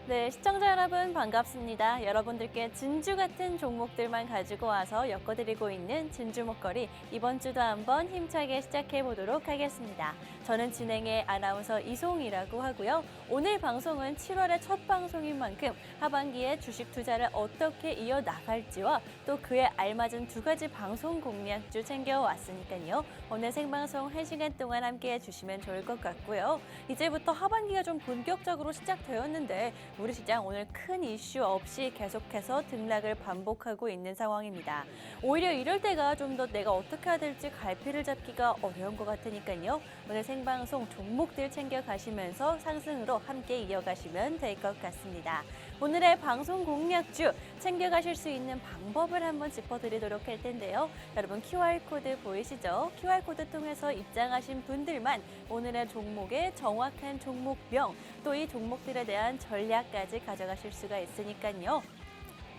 네, 시청자 여러분 반갑습니다. 여러분들께 진주 같은 종목들만 가지고 와서 엮어드리고 있는 진주 목걸이 이번 주도 한번 힘차게 시작해 보도록 하겠습니다. 저는 진행의 아나운서 이송이라고 하고요. 오늘 방송은 7월의 첫 방송인 만큼 하반기에 주식 투자를 어떻게 이어나갈지와 또 그에 알맞은 두 가지 방송 공략주 챙겨왔으니까요. 오늘 생방송 1시간 동안 함께 해주시면 좋을 것 같고요. 이제부터 하반기가 좀 본격적으로 시작되었는데 우리 시장 오늘 큰 이슈 없이 계속해서 등락을 반복하고 있는 상황입니다. 오히려 이럴 때가 좀 더 내가 어떻게 해야 될지 갈피를 잡기가 어려운 것 같으니까요. 오늘 생방송 종목들 챙겨가시면서 상승으로 함께 이어가시면 될 것 같습니다. 오늘의 방송 공략주 챙겨가실 수 있는 방법을 한번 짚어드리도록 할 텐데요. 여러분 QR코드 보이시죠? QR코드 통해서 입장하신 분들만 오늘의 종목의 정확한 종목명 또 이 종목들에 대한 전략까지 가져가실 수가 있으니까요.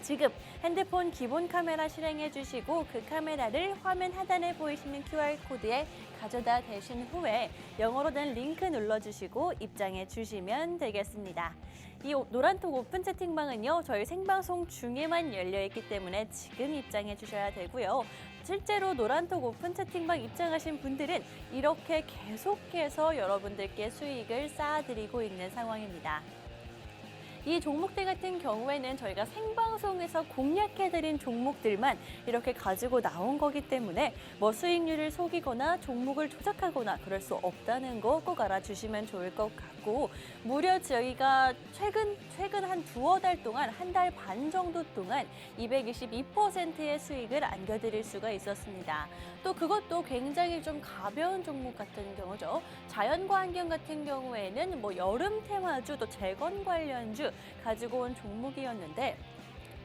지금 핸드폰 기본 카메라 실행해 주시고 그 카메라를 화면 하단에 보이시는 QR코드에 가져다 대신 후에 영어로 된 링크 눌러주시고 입장해 주시면 되겠습니다. 이 노란톡 오픈 채팅방은요, 저희 생방송 중에만 열려있기 때문에 지금 입장해 주셔야 되고요. 실제로 노란톡 오픈 채팅방 입장하신 분들은 이렇게 계속해서 여러분들께 수익을 쌓아드리고 있는 상황입니다. 이 종목들 같은 경우에는 저희가 생방송에서 공략해드린 종목들만 이렇게 가지고 나온 거기 때문에 뭐 수익률을 속이거나 종목을 조작하거나 그럴 수 없다는 거 꼭 알아주시면 좋을 것 같고 무려 저희가 최근 한 두어 달 동안 한 달 반 정도 동안 222%의 수익을 안겨드릴 수가 있었습니다. 또 그것도 굉장히 좀 가벼운 종목 같은 경우죠. 자연과 환경 같은 경우에는 뭐 여름 테마주 또 재건 관련주 가지고 온 종목이었는데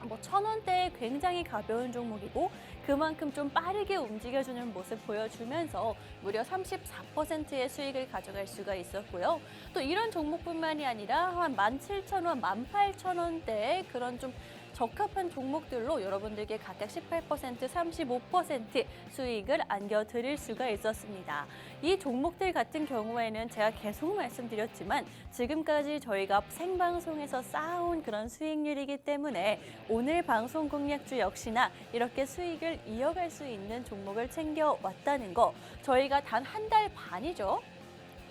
뭐 1,000원대에 굉장히 가벼운 종목이고 그만큼 좀 빠르게 움직여주는 모습 보여주면서 무려 34%의 수익을 가져갈 수가 있었고요. 또 이런 종목뿐만이 아니라 한 17,000원, 18,000원대의 그런 좀 적합한 종목들로 여러분들께 각각 18%, 35% 수익을 안겨드릴 수가 있었습니다. 이 종목들 같은 경우에는 제가 계속 말씀드렸지만 지금까지 저희가 생방송에서 쌓아온 그런 수익률이기 때문에 오늘 방송 공략주 역시나 이렇게 수익을 이어갈 수 있는 종목을 챙겨왔다는 거 저희가 단 한 달 반이죠.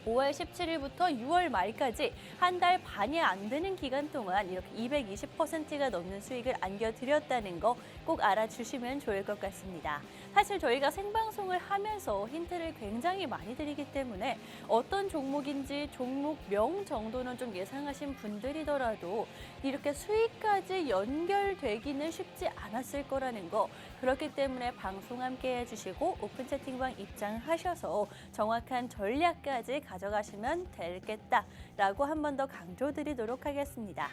5월 17일부터 6월 말까지 한 달 반이 안 되는 기간 동안 이렇게 220%가 넘는 수익을 안겨드렸다는 거 꼭 알아주시면 좋을 것 같습니다. 사실 저희가 생방송을 하면서 힌트를 굉장히 많이 드리기 때문에 어떤 종목인지 종목명 정도는 좀 예상하신 분들이더라도 이렇게 수익까지 연결되기는 쉽지 않았을 거라는 거 그렇기 때문에 방송 함께 해주시고 오픈 채팅방 입장하셔서 정확한 전략까지 가져가시면 되겠다라고 한 번 더 강조드리도록 하겠습니다.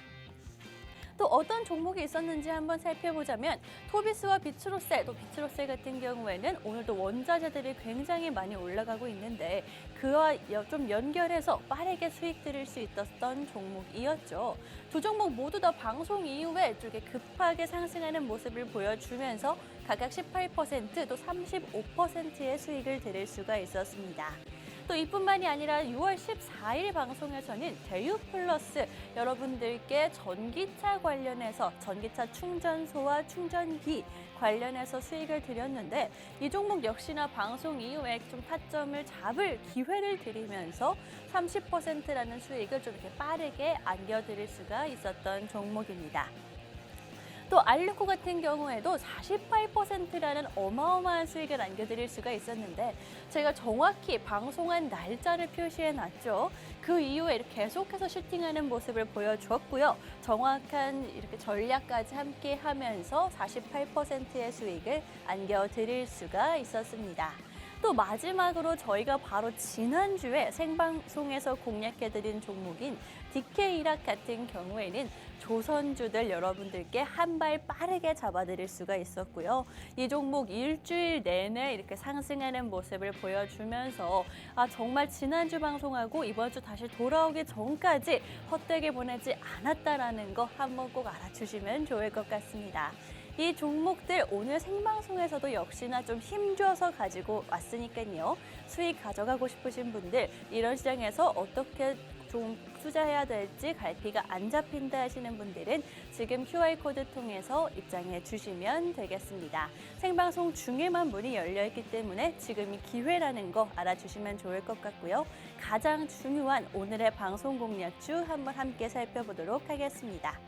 또 어떤 종목이 있었는지 한번 살펴보자면 토비스와 비츠로셀, 또 비츠로셀 같은 경우에는 오늘도 원자재들이 굉장히 많이 올라가고 있는데 그와 좀 연결해서 빠르게 수익 들을 수 있었던 종목이었죠. 두 종목 모두 다 방송 이후에 이렇게 급하게 상승하는 모습을 보여주면서 각각 18%, 또 35%의 수익을 들을 수가 있었습니다. 또 이뿐만이 아니라 6월 14일 방송에서는 대유플러스 여러분들께 전기차 관련해서 전기차 충전소와 충전기 관련해서 수익을 드렸는데 이 종목 역시나 방송 이후에 좀 타점을 잡을 기회를 드리면서 30%라는 수익을 좀 이렇게 빠르게 안겨드릴 수가 있었던 종목입니다. 또 알루코 같은 경우에도 48%라는 어마어마한 수익을 안겨드릴 수가 있었는데 제가 정확히 방송한 날짜를 표시해놨죠. 그 이후에 이렇게 계속해서 슈팅하는 모습을 보여주었고요. 정확한 이렇게 전략까지 함께 하면서 48%의 수익을 안겨드릴 수가 있었습니다. 또 마지막으로 저희가 바로 지난주에 생방송에서 공략해드린 종목인 DK이락 같은 경우에는 조선주들 여러분들께 한 발 빠르게 잡아드릴 수가 있었고요. 이 종목 일주일 내내 이렇게 상승하는 모습을 보여주면서 정말 지난주 방송하고 이번 주 다시 돌아오기 전까지 헛되게 보내지 않았다라는 거 한번 꼭 알아주시면 좋을 것 같습니다. 이 종목들 오늘 생방송에서도 역시나 좀 힘줘서 가지고 왔으니까요. 수익 가져가고 싶으신 분들 이런 시장에서 어떻게 좀 투자해야 될지 갈피가 안 잡힌다 하시는 분들은 지금 QR코드 통해서 입장해 주시면 되겠습니다. 생방송 중에만 문이 열려 있기 때문에 지금이 기회라는 거 알아주시면 좋을 것 같고요. 가장 중요한 오늘의 방송 공략주 한번 함께 살펴보도록 하겠습니다.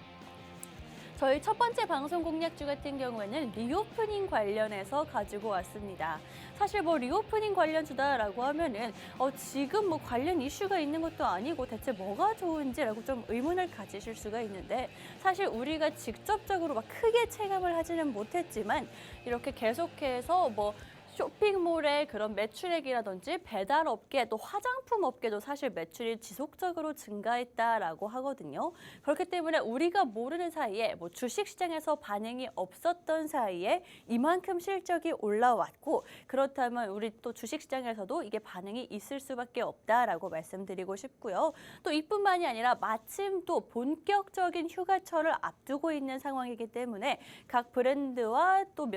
저희 첫 번째 방송 공략주 같은 경우에는 리오프닝 관련해서 가지고 왔습니다. 사실 뭐 리오프닝 관련주다라고 하면은 지금 뭐 관련 이슈가 있는 것도 아니고 대체 뭐가 좋은지라고 좀 의문을 가지실 수가 있는데 사실 우리가 직접적으로 막 크게 체감을 하지는 못했지만 이렇게 계속해서 뭐 쇼핑몰의 그런 매출액이라든지 배달업계 또 화장품 업계도 사실 매출이 지속적으로 증가했다라고 하거든요. 그렇기 때문에 우리가 모르는 사이에 뭐 주식시장에서 반응이 없었던 사이에 이만큼 실적이 올라왔고 그렇다면 우리 또 주식시장에서도 이게 반응이 있을 수밖에 없다라고 말씀드리고 싶고요. 또 이뿐만이 아니라 마침 또 본격적인 휴가철을 앞두고 있는 상황이기 때문에 각 브랜드와 또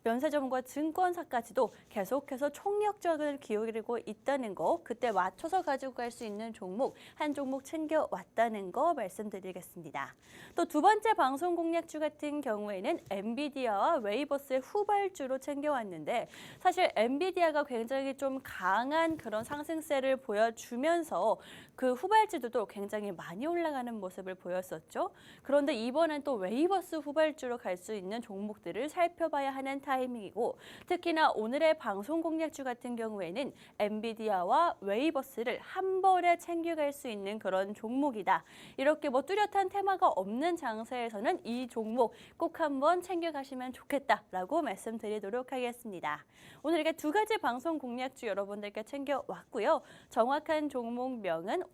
면세점과 증권사까지도 계속해서 총력전을 기울이고 있다는 거, 그때 맞춰서 가지고 갈 수 있는 종목, 한 종목 챙겨왔다는 거 말씀드리겠습니다. 또 두 번째 방송 공략주 같은 경우에는 엔비디아와 웨이버스의 후발주로 챙겨왔는데 사실 엔비디아가 굉장히 좀 강한 그런 상승세를 보여주면서 그 후발주들도 굉장히 많이 올라가는 모습을 보였었죠. 그런데 이번엔 또 웨이버스 후발주로 갈 수 있는 종목들을 살펴봐야 하는 타이밍이고 특히나 오늘의 방송 공략주 같은 경우에는 엔비디아와 웨이버스를 한 번에 챙겨갈 수 있는 그런 종목이다. 이렇게 뭐 뚜렷한 테마가 없는 장세에서는 이 종목 꼭 한번 챙겨가시면 좋겠다라고 말씀드리도록 하겠습니다. 오늘 이렇게 두 가지 방송 공략주 여러분들께 챙겨왔고요. 정확한 종목명은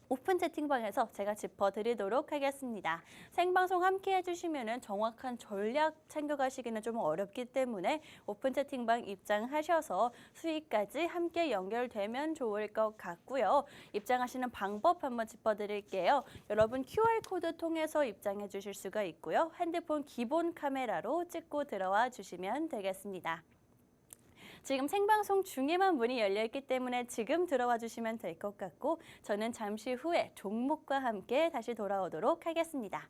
오픈 채팅방에서 제가 짚어드리도록 하겠습니다. 생방송 함께 해주시면 정확한 전략 챙겨가시기는 좀 어렵기 때문에 오픈 채팅방 입장하셔서 수익까지 함께 연결되면 좋을 것 같고요. 입장하시는 방법 한번 짚어드릴게요. 여러분 QR코드 통해서 입장해 주실 수가 있고요. 핸드폰 기본 카메라로 찍고 들어와 주시면 되겠습니다. 지금 생방송 중에만 문이 열려있기 때문에 지금 들어와 주시면 될 것 같고 저는 잠시 후에 종목과 함께 다시 돌아오도록 하겠습니다.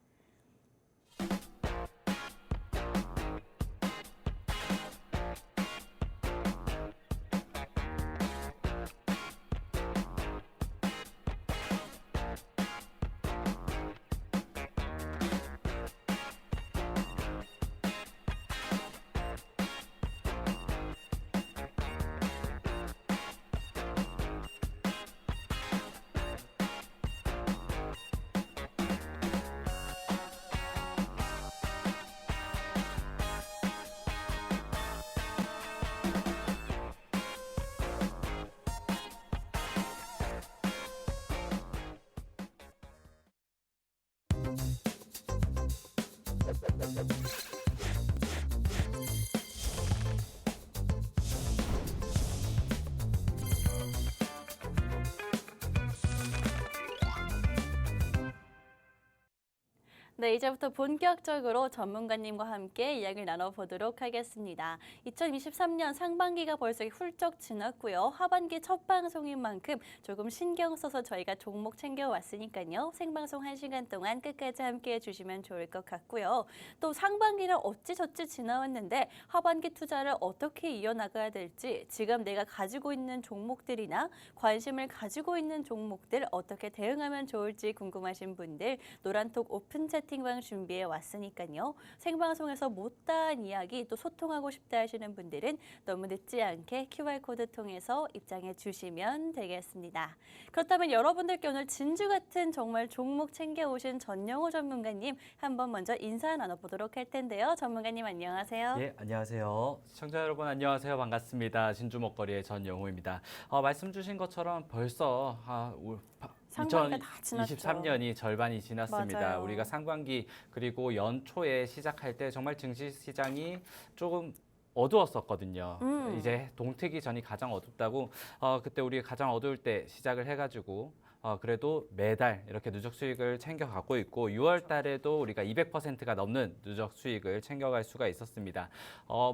네, 이제부터 본격적으로 전문가님과 함께 이야기를 나눠보도록 하겠습니다. 2023년 상반기가 벌써 훌쩍 지났고요. 하반기 첫 방송인 만큼 조금 신경 써서 저희가 종목 챙겨왔으니까요. 생방송 1시간 동안 끝까지 함께해 주시면 좋을 것 같고요. 또 상반기는 어찌저찌 지나왔는데 하반기 투자를 어떻게 이어나가야 될지 지금 내가 가지고 있는 종목들이나 관심을 가지고 있는 종목들 어떻게 대응하면 좋을지 궁금하신 분들 노란톡 오픈 채팅방 준비해 왔으니까요. 생방송에서 못다한 이야기 또 소통하고 싶다 하시는 분들은 너무 늦지 않게 QR코드 통해서 입장해 주시면 되겠습니다. 그렇다면 여러분들께 오늘 진주 같은 정말 종목 챙겨오신 전영호 전문가님 한번 먼저 인사 나눠보도록 할 텐데요. 전문가님 안녕하세요. 예, 안녕하세요. 시청자 여러분 안녕하세요. 반갑습니다. 진주 먹거리의 전영호입니다. 말씀 주신 것처럼 벌써 상반기가 다 지났죠. 2023년이 절반이 지났습니다. 맞아요. 우리가 상반기 그리고 연초에 시작할 때 정말 증시 시장이 조금 어두웠었거든요. 이제 동트기 전이 가장 어둡다고 그때 우리가 가장 어두울 때 시작을 해가지고 그래도 매달 이렇게 누적 수익을 챙겨가고 있고 6월 달에도 우리가 200%가 넘는 누적 수익을 챙겨갈 수가 있었습니다.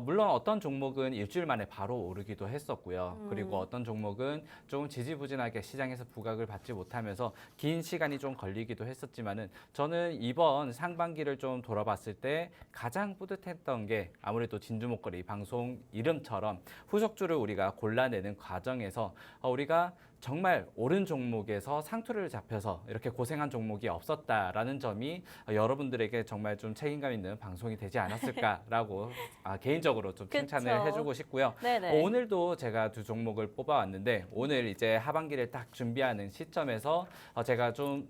물론 어떤 종목은 일주일 만에 바로 오르기도 했었고요. 그리고 어떤 종목은 좀 지지부진하게 시장에서 부각을 받지 못하면서 긴 시간이 좀 걸리기도 했었지만은 저는 이번 상반기를 좀 돌아봤을 때 가장 뿌듯했던 게 아무래도 진주목걸이 방송 이름처럼 후속주를 우리가 골라내는 과정에서 우리가 정말 옳은 종목에서 상투를 잡혀서 이렇게 고생한 종목이 없었다라는 점이 여러분들에게 정말 좀 책임감 있는 방송이 되지 않았을까라고 개인적으로 좀 칭찬을 그쵸. 해주고 싶고요. 네네. 오늘도 제가 두 종목을 뽑아왔는데 오늘 이제 하반기를 딱 준비하는 시점에서 제가 좀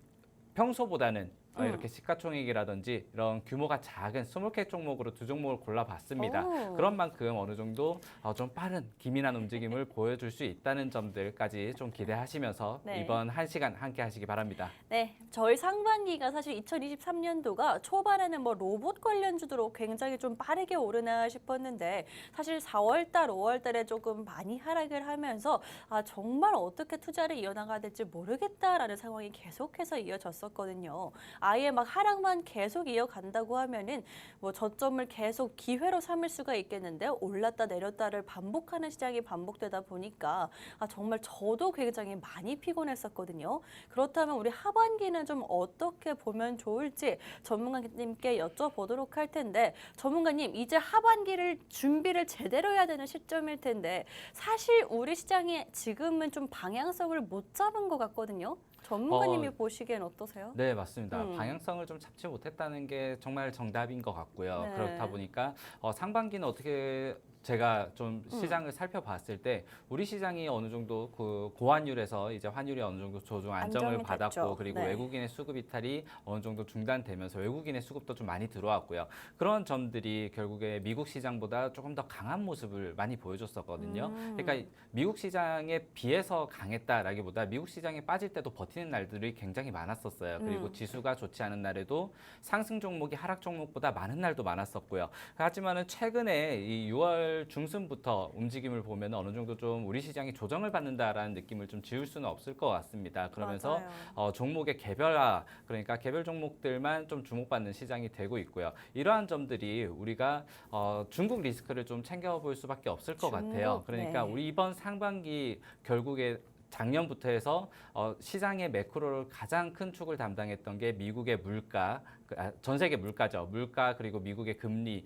평소보다는 이렇게 시가총액이라든지 이런 규모가 작은 스몰캡 종목으로 두 종목을 골라봤습니다. 오. 그런 만큼 어느 정도 좀 빠른 기민한 움직임을 보여줄 수 있다는 점들까지 좀 기대하시면서 네. 이번 1시간 함께 하시기 바랍니다. 네, 저희 상반기가 사실 2023년도가 초반에는 뭐 로봇 관련주들로 굉장히 좀 빠르게 오르나 싶었는데 사실 4월 달, 5월 달에 조금 많이 하락을 하면서 정말 어떻게 투자를 이어나가야 될지 모르겠다라는 상황이 계속해서 이어졌었거든요. 아예 막 하락만 계속 이어간다고 하면은 뭐 저점을 계속 기회로 삼을 수가 있겠는데 올랐다 내렸다를 반복하는 시장이 반복되다 보니까 정말 저도 굉장히 많이 피곤했었거든요. 그렇다면 우리 하반기는 좀 어떻게 보면 좋을지 전문가님께 여쭤보도록 할 텐데 전문가님 이제 하반기를 준비를 제대로 해야 되는 시점일 텐데 사실 우리 시장이 지금은 좀 방향성을 못 잡은 것 같거든요. 전문가님이 보시기엔 어떠세요? 네, 맞습니다. 방향성을 좀 잡지 못했다는 게 정말 정답인 것 같고요. 네. 그렇다 보니까 상반기는 어떻게 제가 좀 시장을 살펴봤을 때 우리 시장이 어느 정도 그 고환율에서 이제 환율이 어느 정도 조정 안정을 안정이 받았고 됐죠. 그리고 네. 외국인의 수급 이탈이 어느 정도 중단되면서 외국인의 수급도 좀 많이 들어왔고요. 그런 점들이 결국에 미국 시장보다 조금 더 강한 모습을 많이 보여줬었거든요. 그러니까 미국 시장에 비해서 강했다라기보다 미국 시장에 빠질 때도 버티는 날들이 굉장히 많았었어요. 그리고 지수가 좋지 않은 날에도 상승 종목이 하락 종목보다 많은 날도 많았었고요. 하지만은 최근에 이 6월 중순부터 움직임을 보면 어느 정도 좀 우리 시장이 조정을 받는다라는 느낌을 좀 지울 수는 없을 것 같습니다. 그러면서 종목의 개별화, 그러니까 개별 종목들만 좀 주목받는 시장이 되고 있고요. 이러한 점들이 우리가 중국 리스크를 좀 챙겨볼 수밖에 없을 것 같아요. 그러니까 네. 우리 이번 상반기 결국에 작년부터 해서 시장의 매크로를 가장 큰 축을 담당했던 게 미국의 물가, 전 세계 물가죠. 물가 그리고 미국의 금리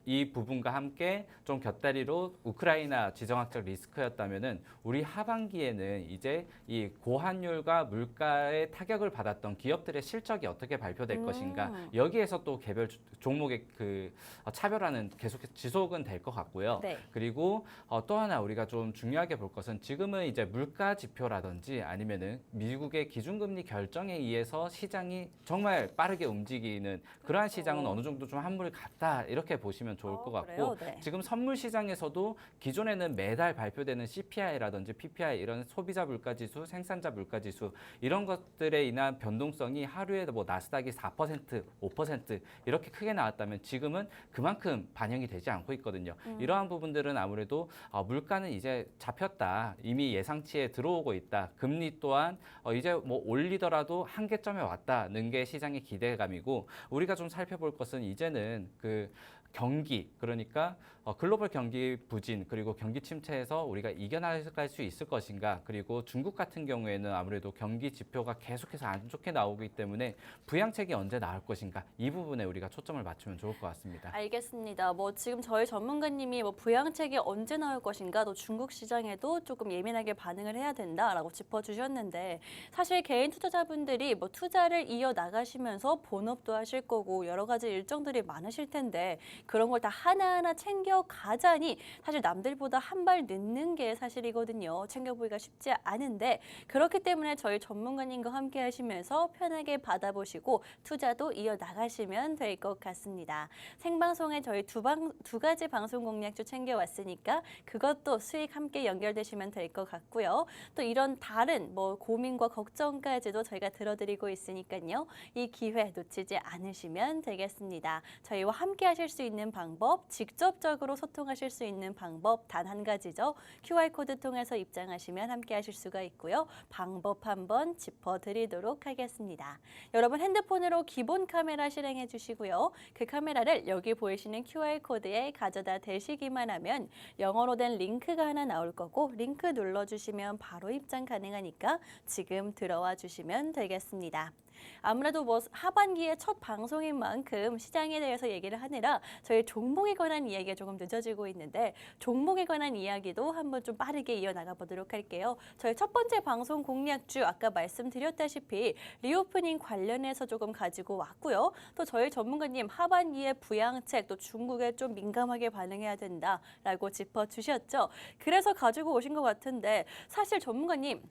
이 부분과 함께 좀 곁다리로 우크라이나 지정학적 리스크였다면은 우리 하반기에는 이제 이 고환율과 물가의 타격을 받았던 기업들의 실적이 어떻게 발표될 것인가 여기에서 또 개별 종목의 그 차별화는 계속 지속은 될 것 같고요. 네. 그리고 또 하나 우리가 좀 중요하게 볼 것은 지금은 이제 물가 지표라든지 아니면은 미국의 기준금리 결정에 의해서 시장이 정말 빠르게 움직이는 그러한 시장은 어느 정도 좀 한물 갔다 이렇게 보시면 좋을 것 같고 그래요? 네. 지금 선물 시장에서도 기존에는 매달 발표되는 CPI라든지 PPI 이런 소비자 물가지수, 생산자 물가지수 이런 것들에 인한 변동성이 하루에 뭐 나스닥이 4%, 5% 이렇게 크게 나왔다면 지금은 그만큼 반영이 되지 않고 있거든요. 이러한 부분들은 아무래도 물가는 이제 잡혔다. 이미 예상치에 들어오고 있다. 금리 또한 이제 뭐 올리더라도 한계점에 왔다는 게 시장의 기대감이고 우리가 좀 살펴볼 것은 이제는 그 경기 그러니까 글로벌 경기 부진 그리고 경기 침체에서 우리가 이겨나갈 수 있을 것인가 그리고 중국 같은 경우에는 아무래도 경기 지표가 계속해서 안 좋게 나오기 때문에 부양책이 언제 나올 것인가 이 부분에 우리가 초점을 맞추면 좋을 것 같습니다. 알겠습니다. 뭐 지금 저희 전문가님이 뭐 부양책이 언제 나올 것인가 또 중국 시장에도 조금 예민하게 반응을 해야 된다라고 짚어주셨는데 사실 개인 투자자분들이 뭐 투자를 이어 나가시면서 본업도 하실 거고 여러 가지 일정들이 많으실 텐데 그런 걸 다 하나하나 챙겨 가자니 사실 남들보다 한 발 늦는 게 사실이거든요. 챙겨보기가 쉽지 않은데 그렇기 때문에 저희 전문가님과 함께 하시면서 편하게 받아보시고 투자도 이어나가시면 될 것 같습니다. 생방송에 저희 두 가지 방송 공략주 챙겨왔으니까 그것도 수익 함께 연결되시면 될 것 같고요. 또 이런 다른 뭐 고민과 걱정까지도 저희가 들어드리고 있으니까요. 이 기회 놓치지 않으시면 되겠습니다. 저희와 함께 하실 수 있는 있는 방법, 직접적으로 소통하실 수 있는 방법 단 한 가지죠. QR코드 통해서 입장하시면 함께 하실 수가 있고요. 방법 한번 짚어드리도록 하겠습니다. 여러분 핸드폰으로 기본 카메라 실행해 주시고요. 그 카메라를 여기 보이시는 QR코드에 가져다 대시기만 하면 영어로 된 링크가 하나 나올 거고 링크 눌러주시면 바로 입장 가능하니까 지금 들어와 주시면 되겠습니다. 아무래도 뭐 하반기의 첫 방송인 만큼 시장에 대해서 얘기를 하느라 저희 종목에 관한 이야기가 조금 늦어지고 있는데 종목에 관한 이야기도 한번 좀 빠르게 이어나가 보도록 할게요. 저희 첫 번째 방송 공략주 아까 말씀드렸다시피 리오프닝 관련해서 조금 가지고 왔고요. 또 저희 전문가님 하반기에 부양책 또 중국에 좀 민감하게 반응해야 된다라고 짚어주셨죠. 그래서 가지고 오신 것 같은데 사실 전문가님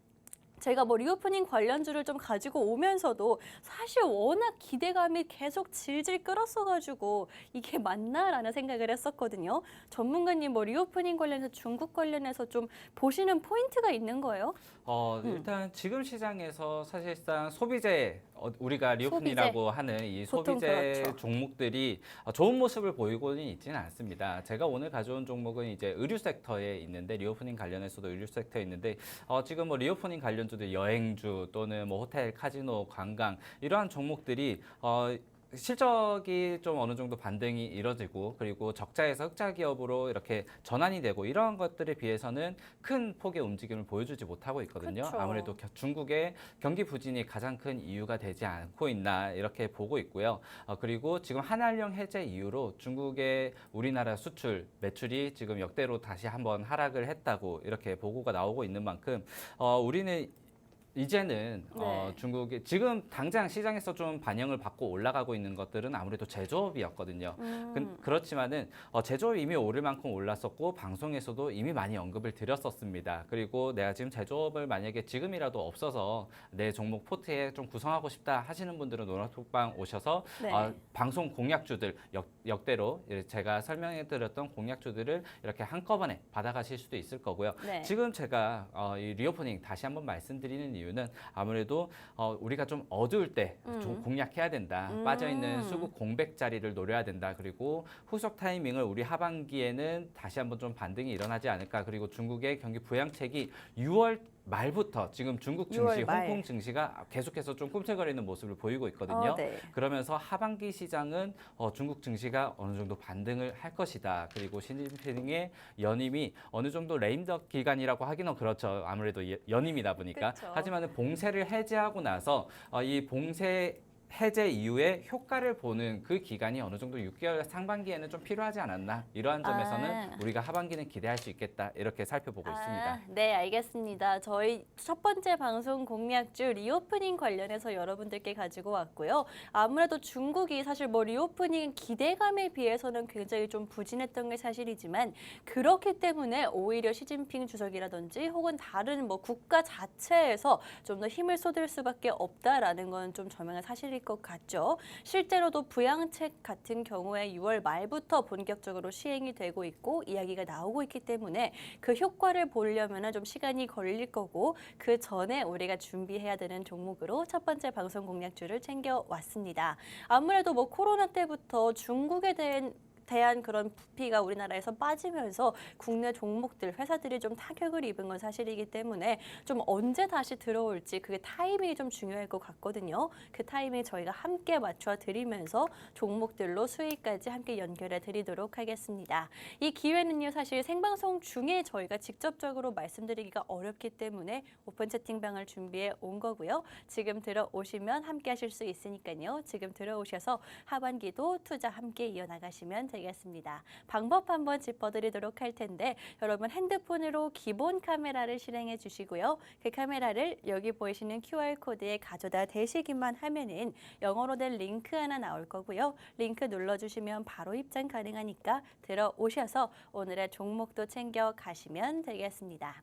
제가 뭐 리오프닝 관련주를 좀 가지고 오면서도 사실 워낙 기대감이 계속 질질 끌었어가지고 이게 맞나라는 생각을 했었거든요. 전문가님 뭐 리오프닝 관련해서 중국 관련해서 좀 보시는 포인트가 있는 거예요? 일단 지금 시장에서 사실상 소비재, 우리가 리오픈이라고 하는 이 보통 소비재 그렇죠. 종목들이 좋은 모습을 보이고는 있지는 않습니다. 제가 오늘 가져온 종목은 이제 의류 섹터에 있는데 리오프닝 관련해서도 의류 섹터에 있는데 지금 뭐 리오프닝 관련주들 여행주 또는 뭐 호텔, 카지노, 관광 이러한 종목들이 실적이 좀 어느 정도 반등이 이뤄지고 그리고 적자에서 흑자 기업으로 이렇게 전환이 되고 이러한 것들에 비해서는 큰 폭의 움직임을 보여주지 못하고 있거든요. 그쵸. 아무래도 중국의 경기 부진이 가장 큰 이유가 되지 않고 있나 이렇게 보고 있고요. 그리고 지금 한한령 해제 이후로 중국의 우리나라 수출 매출이 지금 역대로 다시 한번 하락을 했다고 이렇게 보고가 나오고 있는 만큼 우리는 이제는 네. 중국이 지금 당장 시장에서 좀 반영을 받고 올라가고 있는 것들은 아무래도 제조업이었거든요. 그렇지만은 제조업이 이미 오를 만큼 올랐었고 방송에서도 이미 많이 언급을 드렸었습니다. 그리고 내가 지금 제조업을 만약에 지금이라도 없어서 내 종목 포트에 좀 구성하고 싶다 하시는 분들은 노란톡방 오셔서 네. 방송 공약주들 역대로 제가 설명해드렸던 공약주들을 이렇게 한꺼번에 받아가실 수도 있을 거고요. 네. 지금 제가 이 리오프닝 다시 한번 말씀드리는 이유는 아무래도 우리가 좀 어두울 때 좀 공략해야 된다. 빠져있는 수급 공백 자리를 노려야 된다. 그리고 후속 타이밍을 우리 하반기에는 다시 한번 좀 반등이 일어나지 않을까. 그리고 중국의 경기 부양책이 6월 말부터 지금 중국 증시, 6월 말. 홍콩 증시가 계속해서 좀 꿈틀거리는 모습을 보이고 있거든요. 네. 그러면서 하반기 시장은 중국 증시가 어느 정도 반등을 할 것이다. 그리고 시진핑의 연임이 어느 정도 레임덕 기간이라고 하기는 그렇죠. 아무래도 연임이다 보니까. 그쵸. 하지만 봉쇄를 해제하고 나서 이 봉쇄 해제 이후에 효과를 보는 그 기간이 어느 정도 6개월 상반기에는 좀 필요하지 않았나 이러한 점에서는 우리가 하반기는 기대할 수 있겠다 이렇게 살펴보고 있습니다. 네, 알겠습니다. 저희 첫 번째 방송 공략주 리오프닝 관련해서 여러분들께 가지고 왔고요. 아무래도 중국이 사실 뭐 리오프닝 기대감에 비해서는 굉장히 좀 부진했던 게 사실이지만 그렇기 때문에 오히려 시진핑 주석이라든지 혹은 다른 뭐 국가 자체에서 좀 더 힘을 쏟을 수밖에 없다라는 건 좀 저명한 사실일 것 같죠. 실제로도 부양책 같은 경우에 6월 말부터 본격적으로 시행이 되고 있고 이야기가 나오고 있기 때문에 그 효과를 보려면 좀 시간이 걸릴 거고 그 전에 우리가 준비해야 되는 종목으로 첫 번째 방송 공략주를 챙겨왔습니다. 아무래도 뭐 코로나 때부터 중국에 대한 그런 부피가 우리나라에서 빠지면서 국내 종목들, 회사들이 좀 타격을 입은 건 사실이기 때문에 좀 언제 다시 들어올지 그게 타이밍이 좀 중요할 것 같거든요. 그 타이밍 저희가 함께 맞춰 드리면서 종목들로 수익까지 함께 연결해 드리도록 하겠습니다. 이 기회는요, 사실 생방송 중에 저희가 직접적으로 말씀드리기가 어렵기 때문에 오픈 채팅방을 준비해 온 거고요. 지금 들어오시면 함께 하실 수 있으니까요. 지금 들어오셔서 하반기도 투자 함께 이어나가시면 되겠습니다. 방법 한번 짚어드리도록 할 텐데 여러분 핸드폰으로 기본 카메라를 실행해 주시고요. 그 카메라를 여기 보이시는 QR코드에 가져다 대시기만 하면은 영어로 된 링크 하나 나올 거고요. 링크 눌러주시면 바로 입장 가능하니까 들어오셔서 오늘의 종목도 챙겨 가시면 되겠습니다.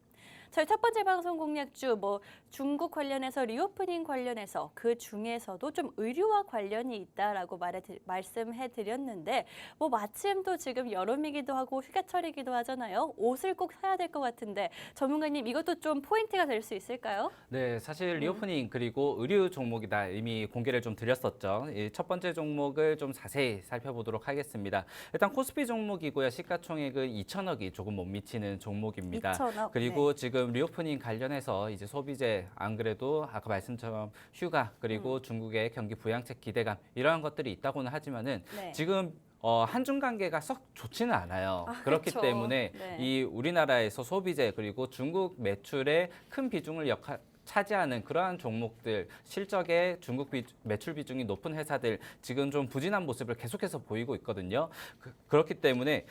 저희 첫 번째 방송 공략주 뭐 중국 관련해서 리오프닝 관련해서 그 중에서도 좀 의류와 관련이 있다라고 말씀해 드렸는데 뭐 마침 또 지금 여름이기도 하고 휴가철이기도 하잖아요. 옷을 꼭 사야 될 것 같은데 전문가님 이것도 좀 포인트가 될 수 있을까요? 네, 사실 리오프닝 그리고 의류 종목이다 이미 공개를 좀 드렸었죠. 이 첫 번째 종목을 좀 자세히 살펴보도록 하겠습니다. 일단 코스피 종목이고요. 시가총액은 2천억이 조금 못 미치는 종목입니다. 2천억. 그리고 지금 리오프닝 관련해서 이제 소비재 안 그래도 아까 말씀처럼 휴가 그리고 중국의 경기 부양책 기대감 이러한 것들이 있다고는 하지만은 네. 지금 한중 관계가 썩 좋지는 않아요. 그렇기 그렇죠. 때문에 네. 이 우리나라에서 소비재 그리고 중국 매출의 큰 비중을 차지하는 그러한 종목들, 실적의 중국 매출 비중이 높은 회사들 지금 좀 부진한 모습을 계속해서 보이고 있거든요. 그렇기 때문에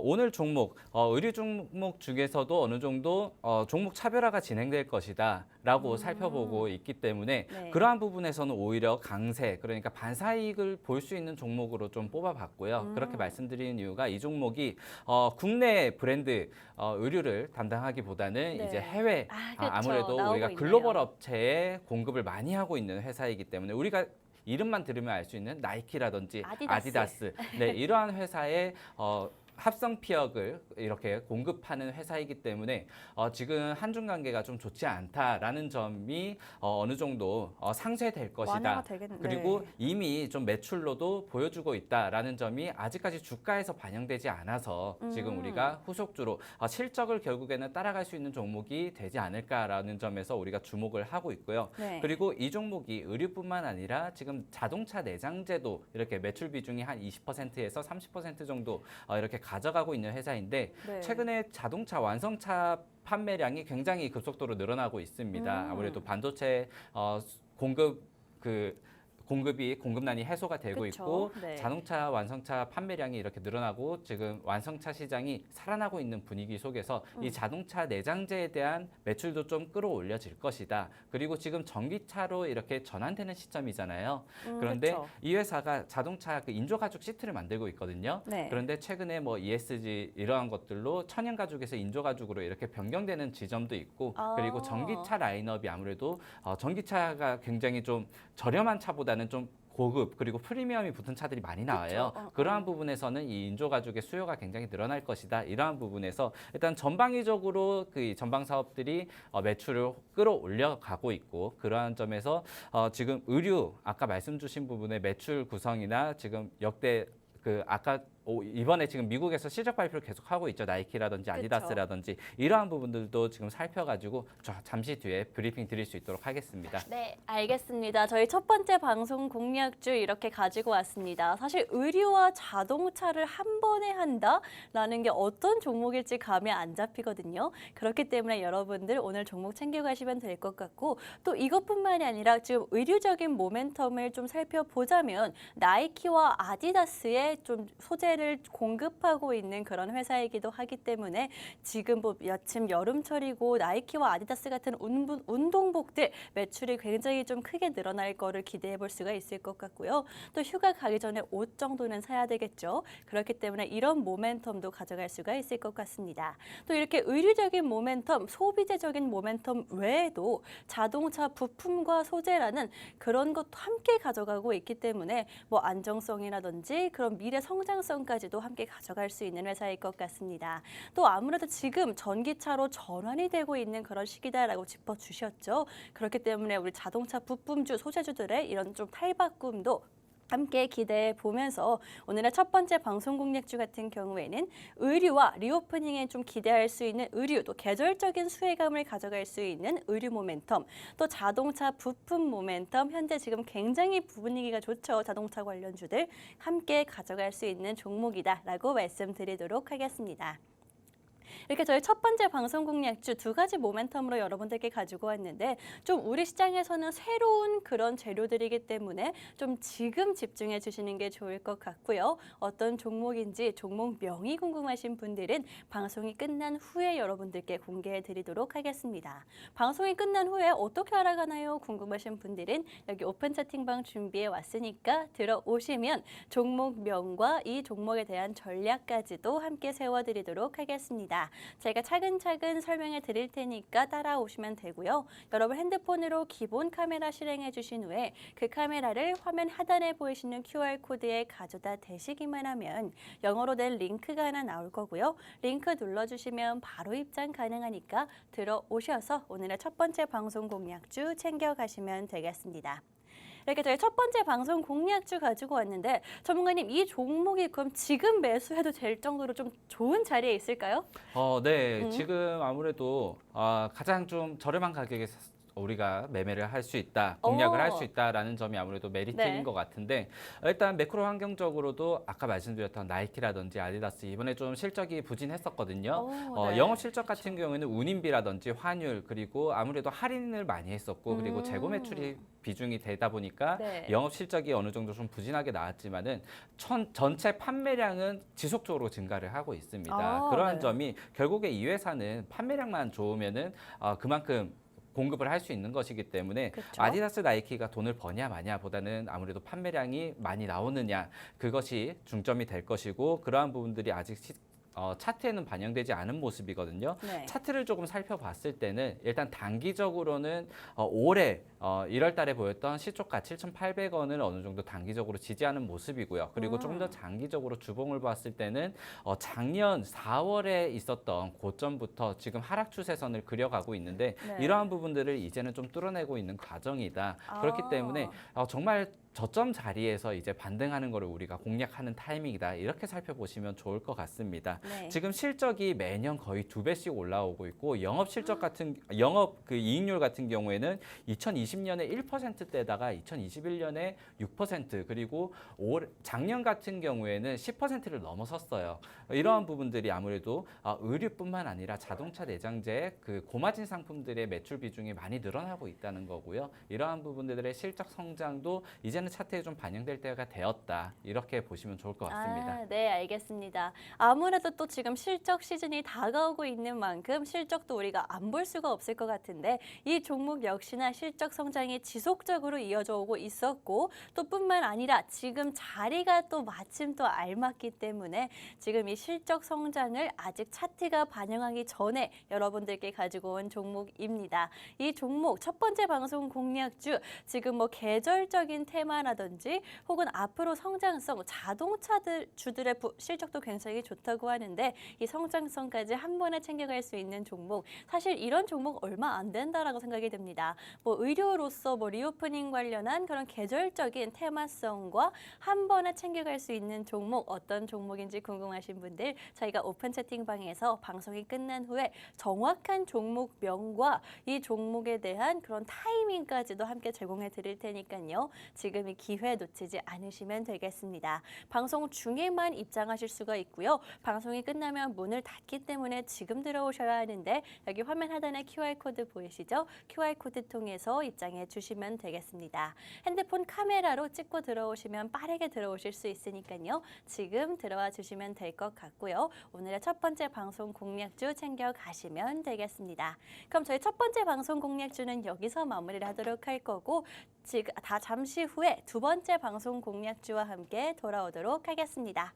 오늘 종목, 의류 종목 중에서도 어느 정도 종목 차별화가 진행될 것이다라고 살펴보고 있기 때문에 네. 그러한 부분에서는 오히려 강세, 그러니까 반사이익을 볼 수 있는 종목으로 좀 뽑아봤고요. 그렇게 말씀드리는 이유가 이 종목이 국내 브랜드 의류를 담당하기보다는 네. 이제 해외 그렇죠. 아무래도 나오고 우리가 있네요. 글로벌 업체에 공급을 많이 하고 있는 회사이기 때문에 우리가 이름만 들으면 알 수 있는 나이키라든지 아디다스, 네, 이러한 회사의 합성 피혁을 이렇게 공급하는 회사이기 때문에 지금 한중 관계가 좀 좋지 않다라는 점이 어느 정도 상쇄될 것이다. 완화가 되겠네. 그리고 이미 좀 매출로도 보여주고 있다라는 점이 아직까지 주가에서 반영되지 않아서 지금 우리가 후속주로 실적을 결국에는 따라갈 수 있는 종목이 되지 않을까라는 점에서 우리가 주목을 하고 있고요. 네. 그리고 이 종목이 의류뿐만 아니라 지금 자동차 내장재도 이렇게 매출 비중이 한 20%에서 30% 정도 이렇게 가져가고 있는 회사인데 네. 최근에 자동차 완성차 판매량이 굉장히 급속도로 늘어나고 있습니다. 아무래도 반도체 공급난이 해소가 되고 그쵸? 있고 네. 자동차 완성차 판매량이 이렇게 늘어나고 지금 완성차 시장이 살아나고 있는 분위기 속에서 이 자동차 내장재에 대한 매출도 좀 끌어올려질 것이다. 그리고 지금 전기차로 이렇게 전환되는 시점이잖아요. 그런데 그쵸. 이 회사가 자동차 그 인조가죽 시트를 만들고 있거든요. 네. 그런데 최근에 뭐 ESG 이러한 것들로 천연가죽에서 인조가죽으로 이렇게 변경되는 지점도 있고 그리고 전기차 라인업이 아무래도 전기차가 굉장히 좀 저렴한 차보다는 좀 고급 그리고 프리미엄이 붙은 차들이 많이 나와요. 그러한 부분에서는 이 인조가죽의 수요가 굉장히 늘어날 것이다. 이러한 부분에서 일단 전방위적으로 그 전방 사업들이 매출을 끌어올려 가고 있고 그러한 점에서 지금 의류 아까 말씀 주신 부분의 매출 구성이나 지금 역대 아까 이번에 지금 미국에서 실적 발표를 계속 하고 있죠. 나이키라든지 아디다스라든지 이러한 부분들도 지금 살펴가지고 잠시 뒤에 브리핑 드릴 수 있도록 하겠습니다. 네, 알겠습니다. 저희 첫 번째 방송 공략주 이렇게 가지고 왔습니다. 사실 의류와 자동차를 한 번에 한다라는 게 어떤 종목일지 감이 안 잡히거든요. 그렇기 때문에 여러분들 오늘 종목 챙겨가시면 될 것 같고 또 이것뿐만이 아니라 지금 의류적인 모멘텀을 좀 살펴보자면 나이키와 아디다스의 좀 소재를 공급하고 있는 그런 회사이기도 하기 때문에 지금 뭐 마침 여름철이고 나이키와 아디다스 같은 운동복들 매출이 굉장히 좀 크게 늘어날 거를 기대해 볼 수가 있을 것 같고요. 또 휴가 가기 전에 옷 정도는 사야 되겠죠. 그렇기 때문에 이런 모멘텀도 가져갈 수가 있을 것 같습니다. 또 이렇게 의류적인 모멘텀, 소비재적인 모멘텀 외에도 자동차 부품과 소재라는 그런 것도 함께 가져가고 있기 때문에 뭐 안정성이라든지 그런 미래 성장성까지도 함께 가져갈 수 있는 회사일 것 같습니다. 또 아무래도 지금 전기차로 전환이 되고 있는 그런 시기다라고 짚어주셨죠. 그렇기 때문에 우리 자동차 부품주, 소재주들의 이런 좀 탈바꿈도 함께 기대해 보면서 오늘의 첫 번째 방송 공략주 같은 경우에는 의류와 리오프닝에 좀 기대할 수 있는 의류, 또 계절적인 수혜감을 가져갈 수 있는 의류 모멘텀, 또 자동차 부품 모멘텀, 현재 지금 굉장히 분위기가 좋죠. 자동차 관련주들 함께 가져갈 수 있는 종목이다라고 말씀드리도록 하겠습니다. 이렇게 저희 첫 번째 방송 공략주 두 가지 모멘텀으로 여러분들께 가지고 왔는데 좀 우리 시장에서는 새로운 그런 재료들이기 때문에 좀 지금 집중해 주시는 게 좋을 것 같고요. 어떤 종목인지 종목명이 궁금하신 분들은 방송이 끝난 후에 여러분들께 공개해 드리도록 하겠습니다. 방송이 끝난 후에 어떻게 알아가나요? 궁금하신 분들은 여기 오픈 채팅방 준비해 왔으니까 들어오시면 종목명과 이 종목에 대한 전략까지도 함께 세워드리도록 하겠습니다. 되겠습니다. 제가 차근차근 설명해 드릴 테니까 따라오시면 되고요. 여러분 핸드폰으로 기본 카메라 실행해 주신 후에 그 카메라를 화면 하단에 보이시는 QR코드에 가져다 대시기만 하면 영어로 된 링크가 하나 나올 거고요. 링크 눌러주시면 바로 입장 가능하니까 들어오셔서 오늘의 첫 번째 방송 공략주 챙겨가시면 되겠습니다. 이렇게 저희 첫 번째 방송 공략주 가지고 왔는데 전문가님 이 종목이 그럼 지금 매수해도 될 정도로 좀 좋은 자리에 있을까요? 네. 지금 아무래도 가장 좀 저렴한 가격에 우리가 매매를 할 수 있다, 공략을 할 수 있다라는 점이 아무래도 메리트인 네. 것 같은데 일단 매크로 환경적으로도 아까 말씀드렸던 나이키라든지 아디다스 이번에 좀 실적이 부진했었거든요. 네. 영업 실적 같은 경우에는 운임비라든지 환율 그리고 아무래도 할인을 많이 했었고 그리고 재고 매출이 비중이 되다 보니까 네. 영업 실적이 어느 정도 좀 부진하게 나왔지만은 전체 판매량은 지속적으로 증가를 하고 있습니다. 그러한 네. 점이 결국에 이 회사는 판매량만 좋으면은 그만큼 공급을 할 수 있는 것이기 때문에 그쵸? 아디다스 나이키가 돈을 버냐 마냐 보다는 아무래도 판매량이 많이 나오느냐 그것이 중점이 될 것이고 그러한 부분들이 아직 차트에는 반영되지 않은 모습이거든요. 네. 차트를 조금 살펴봤을 때는 일단 단기적으로는 올해 1월 달에 보였던 시초가 7,800원을 어느 정도 단기적으로 지지하는 모습이고요. 그리고 조금 더 장기적으로 주봉을 봤을 때는 작년 4월에 있었던 고점부터 지금 하락 추세선을 그려가고 있는데 네. 이러한 부분들을 이제는 좀 뚫어내고 있는 과정이다. 그렇기 때문에 정말 저점 자리에서 이제 반등하는 거를 우리가 공략하는 타이밍이다. 이렇게 살펴보시면 좋을 것 같습니다. 네. 지금 실적이 매년 거의 2배씩 올라오고 있고 영업 실적 같은 영업 그 이익률 같은 경우에는 2020년에 1%대다가 2021년에 6% 그리고 작년 같은 경우에는 10%를 넘어섰어요. 이러한 부분들이 아무래도 의류뿐만 아니라 자동차 내장재 그 고마진 상품들의 매출 비중이 많이 늘어나고 있다는 거고요. 이러한 부분들의 실적 성장도 이제는 차트에 좀 반영될 때가 되었다. 이렇게 보시면 좋을 것 같습니다. 네, 알겠습니다. 아무래도 또 지금 실적 시즌이 다가오고 있는 만큼 실적도 우리가 안 볼 수가 없을 것 같은데 이 종목 역시나 실적 성장이 지속적으로 이어져 오고 있었고 또 뿐만 아니라 지금 자리가 또 마침 또 알맞기 때문에 지금 이 실적 성장을 아직 차트가 반영하기 전에 여러분들께 가지고 온 종목입니다. 이 종목 첫 번째 방송 공략주 지금 뭐 계절적인 테마라든지 혹은 앞으로 성장성 자동차들 주들의 실적도 굉장히 좋다고 하는데 이 성장성까지 한 번에 챙겨갈 수 있는 종목 사실 이런 종목 얼마 안 된다라고 생각이 듭니다. 뭐 의료로서 뭐 리오프닝 관련한 그런 계절적인 테마성과 한 번에 챙겨갈 수 있는 종목 어떤 종목인지 궁금하신 분들 저희가 오픈 채팅방에서 방송이 끝난 후에 정확한 종목명과 이 종목에 대한 그런 타이밍까지도 함께 제공해 드릴 테니까요. 지금 이 기회 놓치지 않으시면 되겠습니다. 방송 중에만 입장하실 수가 있고요. 방송이 끝나면 문을 닫기 때문에 지금 들어오셔야 하는데 여기 화면 하단에 QR코드 보이시죠? QR코드 통해서 입장해 주시면 되겠습니다. 핸드폰 카메라로 찍고 들어오시면 빠르게 들어오실 수 있으니까요. 지금 들어와 주시면 될 것 같고요. 오늘의 첫 번째 방송 공략주 챙겨 가시면 되겠습니다. 그럼 저희 첫 번째 방송 공략주는 여기서 마무리를 하도록 할 거고 지금 잠시 후에 두 번째 방송 공략주와 함께 돌아오도록 하겠습니다.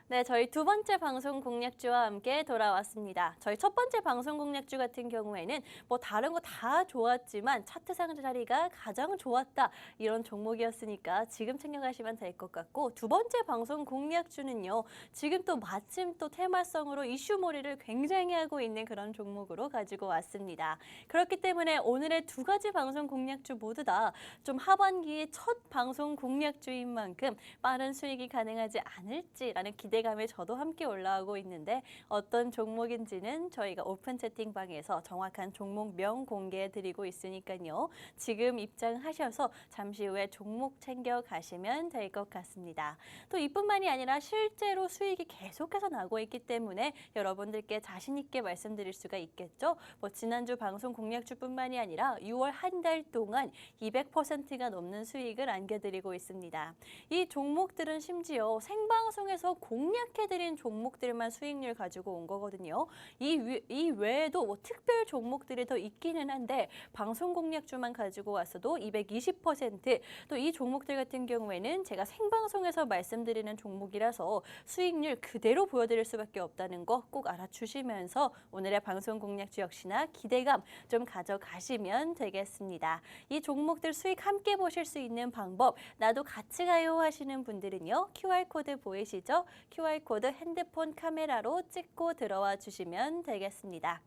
네, 저희 두 번째 방송 공략주와 함께 돌아왔습니다. 저희 첫 번째 방송 공략주 같은 경우에는 뭐 다른 거 다 좋았지만 차트 상 자리가 가장 좋았다 이런 종목이었으니까 지금 챙겨가시면 될 것 같고, 두 번째 방송 공략주는요, 지금 또 마침 또 테마성으로 이슈몰이를 굉장히 하고 있는 그런 종목으로 가지고 왔습니다. 그렇기 때문에 오늘의 두 가지 방송 공략주 모두 다 좀 하반기의 첫 방송 공략주인 만큼 빠른 수익이 가능하지 않을지라는 기대감에 저도 함께 올라오고 있는데, 어떤 종목인지는 저희가 오픈 채팅방에서 정확한 종목명 공개해 드리고 있으니까요. 지금 입장하셔서 잠시 후에 종목 챙겨 가시면 될 것 같습니다. 또 이뿐만이 아니라 실제로 수익이 계속해서 나고 있기 때문에 여러분들께 자신 있게 말씀드릴 수가 있겠죠. 뭐 지난주 방송 공략주뿐만이 아니라 6월 한 달 동안 200%가 넘는 수익을 안겨드리고 있습니다. 이 종목들은 심지어 생방송에서 공략해드린 종목들만 수익률 가지고 온 거거든요. 이 외에도 뭐 특별 종목들이 더 있기는 한데 방송 공략주만 가지고 왔어도 220%, 또 이 종목들 같은 경우에는 제가 생방송에서 말씀드리는 종목이라서 수익률 그대로 보여드릴 수밖에 없다는 거 꼭 알아주시면서 오늘의 방송 공략주 역시나 기대감 좀 가져가시면 되겠습니다. 이 종목들 수익 함께 보실 수 있는 방법, 나도 같이 가요 하시는 분들은요, QR코드 보이시죠? QR코드 핸드폰 카메라로 찍고 들어와 주시면 되겠습니다.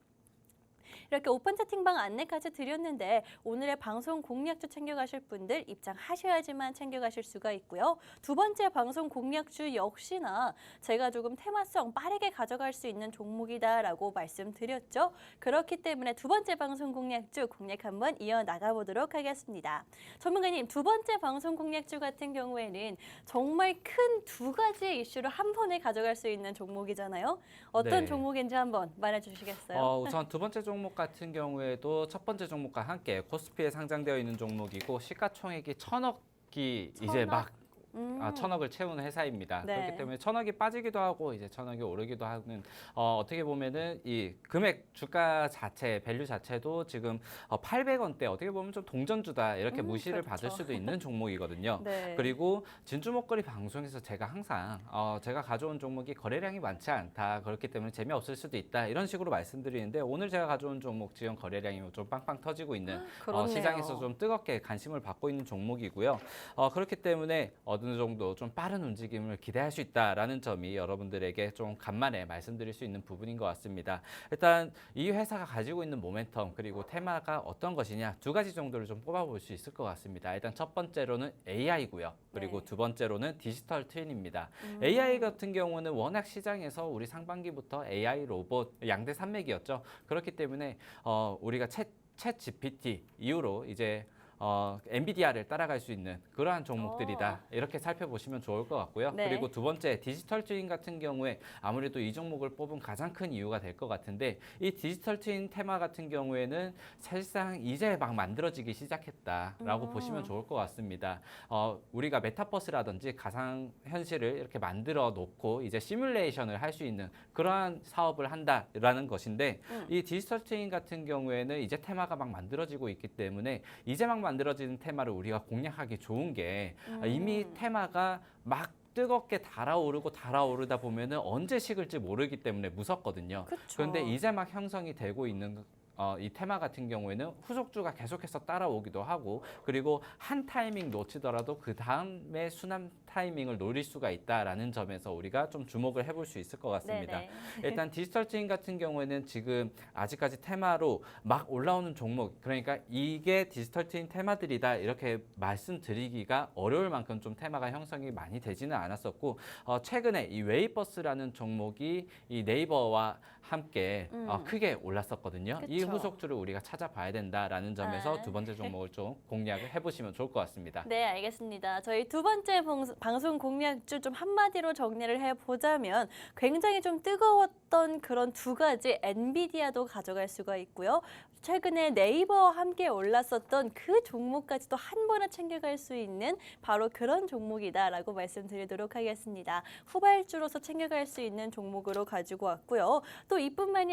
이렇게 오픈 채팅방 안내까지 드렸는데 오늘의 방송 공략주 챙겨가실 분들 입장하셔야지만 챙겨가실 수가 있고요. 두 번째 방송 공략주 역시나 제가 조금 테마성 빠르게 가져갈 수 있는 종목이다라고 말씀드렸죠. 그렇기 때문에 두 번째 방송 공략주 공략 한번 이어나가 보도록 하겠습니다. 전문가님, 두 번째 방송 공략주 같은 경우에는 정말 큰 두 가지의 이슈를 한 번에 가져갈 수 있는 종목이잖아요. 어떤 네. 종목인지 한번 말해주시겠어요? 우선 두 번째 종목 같은 경우에도 첫 번째 종목과 함께 코스피에 상장되어 있는 종목이고 시가총액이 1,000억이 이제 막 1,000억을 채우는 회사입니다. 네. 그렇기 때문에 1,000억이 빠지기도 하고 이제 1,000억이 오르기도 하는, 어떻게 보면은 이 금액 주가 자체 밸류 자체도 지금 800원대, 어떻게 보면 좀 동전주다 이렇게 무시를 그렇죠. 받을 수도 있는 종목이거든요. 네. 그리고 진주 목걸이 방송에서 제가 항상 제가 가져온 종목이 거래량이 많지 않다, 그렇기 때문에 재미없을 수도 있다 이런 식으로 말씀드리는데, 오늘 제가 가져온 종목 지금 거래량이 좀 빵빵 터지고 있는, 그렇네요. 시장에서 좀 뜨겁게 관심을 받고 있는 종목이고요. 그렇기 때문에 어느 정도 좀 빠른 움직임을 기대할 수 있다라는 점이 여러분들에게 좀 간만에 말씀드릴 수 있는 부분인 것 같습니다. 일단 이 회사가 가지고 있는 모멘텀 그리고 테마가 어떤 것이냐, 두 가지 정도를 좀 뽑아볼 수 있을 것 같습니다. 일단 첫 번째로는 AI고요. 그리고 네. 두 번째로는 디지털 트윈입니다. AI 같은 경우는 워낙 시장에서 우리 상반기부터 AI 로봇 양대 산맥이었죠. 그렇기 때문에 우리가 챗 GPT 이후로 이제 엔비디아를 따라갈 수 있는 그러한 종목들이다, 이렇게 살펴보시면 좋을 것 같고요. 네. 그리고 두 번째 디지털 트윈 같은 경우에 아무래도 이 종목을 뽑은 가장 큰 이유가 될 것 같은데, 이 디지털 트윈 테마 같은 경우에는 사실상 이제 막 만들어지기 시작했다라고 보시면 좋을 것 같습니다. 우리가 메타버스라든지 가상현실을 이렇게 만들어 놓고 이제 시뮬레이션을 할 수 있는 그러한 사업을 한다라는 것인데, 이 디지털 트윈 같은 경우에는 이제 테마가 막 만들어지고 있기 때문에 이제 막 만들어지는 테마를 우리가 공략하기 좋은 게, 이미 테마가 막 뜨겁게 달아오르다 보면은 언제 식을지 모르기 때문에 무섭거든요. 그쵸. 그런데 이제 막 형성이 되고 있는 이 테마 같은 경우에는 후속주가 계속해서 따라오기도 하고, 그리고 한 타이밍 놓치더라도 그 다음에 순환 타이밍을 노릴 수가 있다라는 점에서 우리가 좀 주목을 해볼 수 있을 것 같습니다. 네네. 일단 디지털 트윈 같은 경우에는 지금 아직까지 테마로 막 올라오는 종목, 그러니까 이게 디지털 트윈 테마들이다 이렇게 말씀드리기가 어려울 만큼 좀 테마가 형성이 많이 되지는 않았었고, 최근에 이 웨이버스라는 종목이 이 네이버와 함께 크게 올랐었거든요. 이 그쵸. 후속주를 우리가 찾아봐야 된다라는 점에서 두 번째 종목을 좀 공략을 해보시면 좋을 것 같습니다. 네, 알겠습니다. 저희 두 번째 방송 공략주 좀 한마디로 정리를 해보자면 굉장히 좀 뜨거웠던 그런 두 가지, 엔비디아도 가져갈 수가 있고요. 최근에 네이버와 함께 올랐었던 그 종목까지도 한 번에 챙겨갈 수 있는 바로 그런 종목이다라고 말씀드리도록 하겠습니다. 후발주로서 챙겨갈 수 있는 종목으로 가지고 왔고요. 또 이뿐만이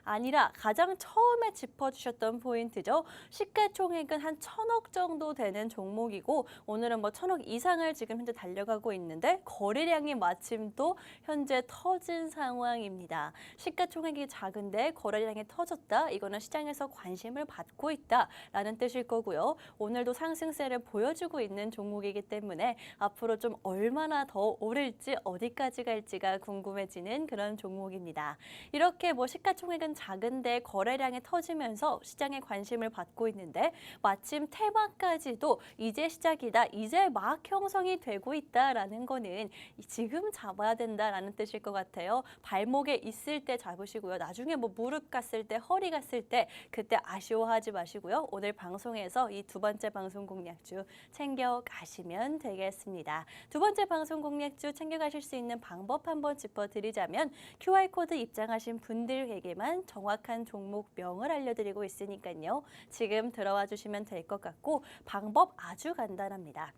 아니라 가장 처음에 짚어주셨던 포인트죠. 시가총액은 한 1,000억 정도 되는 종목이고 오늘은 뭐 1,000억 이상을 지금 현재 달려가고 있는데 거래량이 마침 또 현재 터진 상황입니다. 시가총액이 작은데 거래량이 터졌다. 이거는 시장에서 관심을 받고 있다라는 뜻일 거고요. 오늘도 상승세를 보여주고 있는 종목이기 때문에 앞으로 좀 얼마나 더 오를지 어디까지 갈지가 궁금해지는 그런 종목입니다. 이렇게 뭐 시가총액은 작은데 거래량이 터지면서 시장에 관심을 받고 있는데 마침 테마까지도 이제 시작이다. 이제 막 형성이 되고 있다라는 거는 지금 잡아야 된다라는 뜻일 것 같아요. 발목에 있을 때 잡으시고요. 나중에 뭐 무릎 갔을 때, 허리 갔을 때 그때 아쉬워하지 마시고요. 오늘 방송에서 이 두 번째 방송 공략주 챙겨가시면 되겠습니다. 두 번째 방송 공략주 챙겨가실 수 있는 방법 한번 짚어드리자면 QR코드 입장하신 분들에게만 정확한 종목명을 알려드리고 있으니까요. 지금 들어와 주시면 될 것 같고 방법 아주 간단합니다.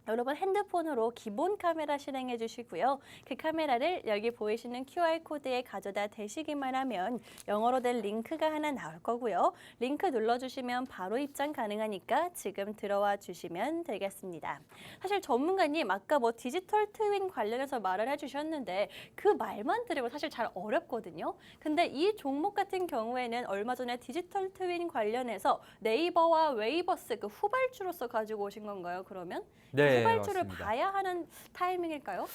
여러분 핸드폰으로 기본 카메라 실행해 주시고요. 그 카메라를 여기 보이시는 QR코드에 가져다 대시기만 하면 영어로 된 링크가 하나 나올 거고요. 링크 눌러주시면 바로 입장 가능하니까 지금 들어와 주시면 되겠습니다. 사실 전문가님 아까 뭐 디지털 트윈 관련해서 말을 해주셨는데 그 말만 들으면 사실 잘 어렵거든요. 근데 이 종목 같은 경우에는 얼마 전에 디지털 트윈 관련해서 네이버와 웨이버스 그 후발주로서 가지고 오신 건가요, 그러면? 네, 후발주를 맞습니다. 봐야 하는 타이밍일까요?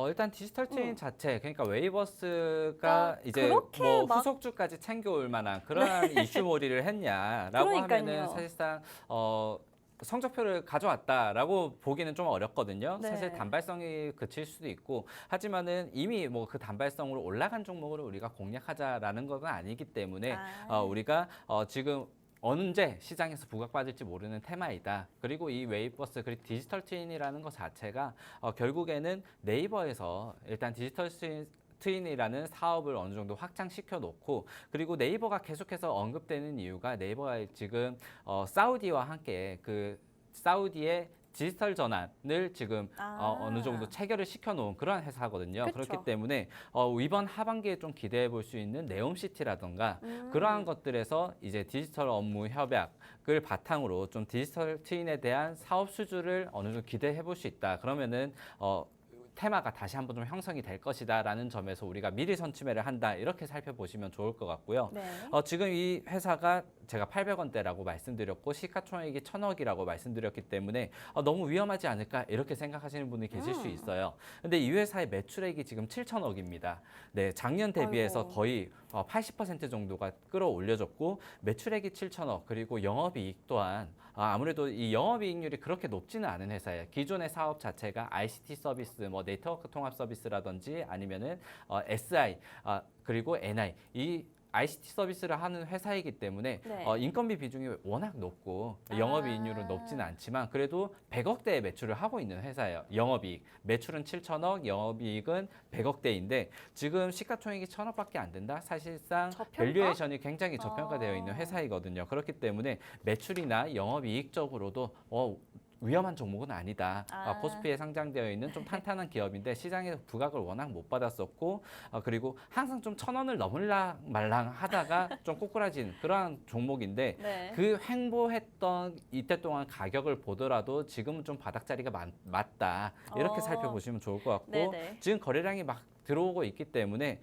일단 디지털 트윈 자체, 그러니까 웨이버스가 이제 그렇게 뭐 막- 후속주까지 챙겨올 만한 그러한 이슈몰이를 했냐라고 하면은 그러니까요. 사실상 성적표를 가져왔다라고 보기는 좀 어렵거든요. 네. 사실 단발성이 그칠 수도 있고 하지만은 이미 뭐 그 단발성으로 올라간 종목을 우리가 공략하자라는 건 아니기 때문에 우리가 지금 언제 시장에서 부각받을지 모르는 테마이다. 그리고 이 웨이버스 그리고 디지털 트윈이라는 것 자체가 결국에는 네이버에서 일단 디지털 트윈이라는 사업을 어느 정도 확장시켜 놓고 그리고 네이버가 계속해서 언급되는 이유가 네이버가 지금 사우디와 함께 그 사우디의 디지털 전환을 지금 어느 정도 체결을 시켜놓은 그런 회사거든요. 그쵸. 그렇기 때문에 이번 하반기에 좀 기대해 볼 수 있는 네옴시티라던가 그러한 것들에서 이제 디지털 업무 협약을 바탕으로 좀 디지털 트윈에 대한 사업 수주를 어느 정도 기대해 볼 수 있다. 그러면은 테마가 다시 한번 좀 형성이 될 것이다라는 점에서 우리가 미리 선취매를 한다 이렇게 살펴보시면 좋을 것 같고요. 네. 지금 이 회사가 제가 800원대라고 말씀드렸고 시가총액이 1,000억이라고 말씀드렸기 때문에 너무 위험하지 않을까 이렇게 생각하시는 분이 계실 수 있어요. 근데 이 회사의 매출액이 지금 7,000억입니다. 네, 작년 대비해서 아이고. 거의 80% 정도가 끌어올려졌고 매출액이 7,000억 그리고 영업이익 또한 아무래도 이 영업이익률이 그렇게 높지는 않은 회사예요. 기존의 사업 자체가 ICT 서비스, 뭐 네트워크 통합 서비스라든지 아니면은 SI 그리고 NI 이 ICT 서비스를 하는 회사이기 때문에 네. 인건비 비중이 워낙 높고 영업이익률은 높지는 않지만 그래도 100억대의 매출을 하고 있는 회사예요. 영업이익 매출은 7천억, 영업이익은 100억대인데 지금 시가총액이 1,000억밖에 안 된다. 사실상 저평가? 밸류에이션이 굉장히 저평가되어 있는 회사이거든요. 그렇기 때문에 매출이나 영업이익적으로도 위험한 종목은 아니다. 코스피에 상장되어 있는 좀 탄탄한 기업인데 시장에서 부각을 워낙 못 받았었고 그리고 항상 좀 1,000원을 넘을랑 말랑 하다가 좀 꼬꾸라진 그러한 종목인데 네. 그 횡보했던 이때 동안 가격을 보더라도 지금은 좀 바닥자리가 맞다. 이렇게 살펴보시면 좋을 것 같고 네네. 지금 거래량이 막 들어오고 있기 때문에